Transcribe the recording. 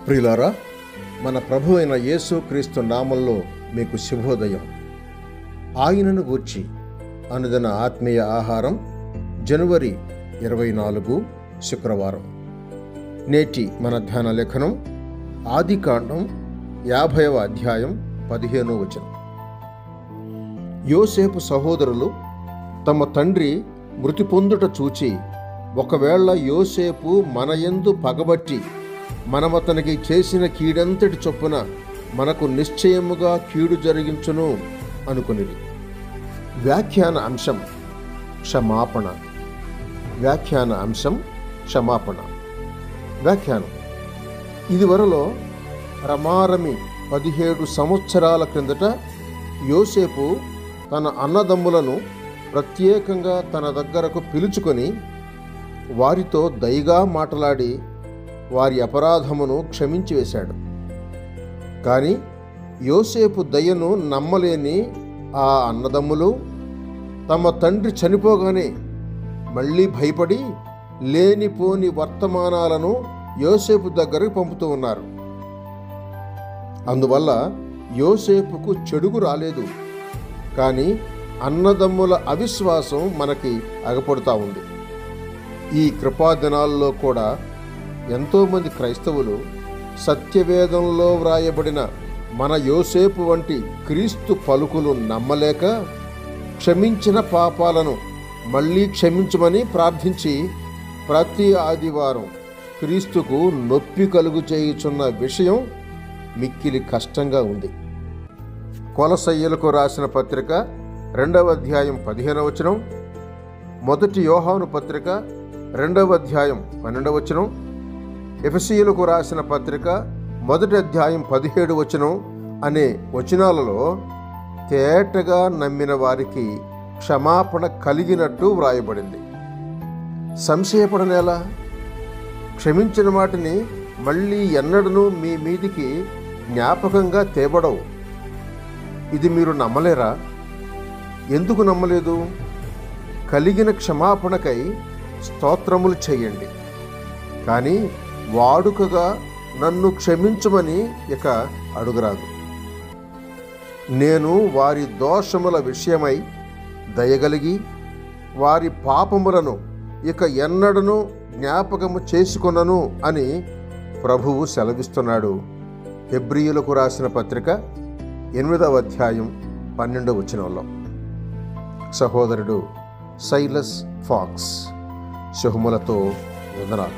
ప్రియులారా, మన ప్రభు అయిన యేసు క్రీస్తు నామంలో మీకు శుభోదయం. ఆయనను గూర్చి అనుదిన ఆత్మీయ ఆహారం, జనవరి 24 శుక్రవారం. నేటి మన ధ్యాన లేఖనం ఆదికాండం 50వ అధ్యాయం 15వ వచనం. యోసేపు సహోదరులు తమ తండ్రి మృతి పొందుట చూచి, ఒకవేళ యోసేపు మన యందు పగబట్టి మనమతనికి చేసిన కీడంతటి చొప్పున మనకు నిశ్చయముగా కీడు జరిగించును అనుకునిది. వ్యాఖ్యాన అంశం క్షమాపణ. వ్యాఖ్యాన అంశం క్షమాపణ. వ్యాఖ్యానం: ఇదివరలో రమారమి 17 సంవత్సరాల క్రిందట యోసేపు తన అన్నదమ్ములను ప్రత్యేకంగా తన దగ్గరకు పిలుచుకొని వారితో దయగా మాట్లాడి వారి అపరాధమును క్షమించి వేశాడు. కానీ యోసేపు దయను నమ్మలేని ఆ అన్నదమ్ములు తమ తండ్రి చనిపోగానే మళ్ళీ భయపడి లేనిపోని వర్తమానాలను యోసేపు దగ్గరకు పంపుతూ ఉన్నారు. అందువల్ల యోసేపుకు చెడుగు రాలేదు, కానీ అన్నదమ్ముల అవిశ్వాసం మనకి అగపడుతూ ఉంది. ఈ కృపాదినాల్లో కూడా ఎంతోమంది క్రైస్తవులు సత్యవేదంలో వ్రాయబడిన మన యోసేపు వంటి క్రీస్తు పలుకులు నమ్మలేక క్షమించిన పాపాలను మళ్ళీ క్షమించమని ప్రార్థించి ప్రతి ఆదివారం క్రీస్తుకు నొప్పి కలుగు చేయుచున్న విషయం మిక్కిలి కష్టంగా ఉంది. కొలసయ్యులకు రాసిన పత్రిక 2వ అధ్యాయం 15వ వచనం, 1 యోహాను పత్రిక 2వ అధ్యాయం 12వ వచనం, ఎఫెసీయులకు రాసిన పత్రిక 1వ అధ్యాయం 17వ వచనం అనే వచనాలలో తేటగా నమ్మిన వారికి క్షమాపణ కలిగినట్టు వ్రాయబడింది. సంశయపడనేలా? క్షమించిన వాటిని మళ్ళీ ఎన్నడూ మీ మీదికి జ్ఞాపకంగా తేబడవు. ఇది మీరు నమ్మలేరా? ఎందుకు నమ్మలేదు? కలిగిన క్షమాపణకై స్తోత్రములు చేయండి, కానీ వాడుకగా నన్ను క్షమించమని ఇక అడుగురాదు. నేను వారి దోషముల విషయమై దయగలిగి వారి పాపములను ఇక ఎన్నడను జ్ఞాపకము చేసుకొనను అని ప్రభువు సెలవిస్తున్నాడు. హెబ్రీయులకు రాసిన పత్రిక 8వ అధ్యాయం 12వ వచనంలో. సహోదరుడు సైలస్ ఫాక్స్. శుభములతో వందనాలు.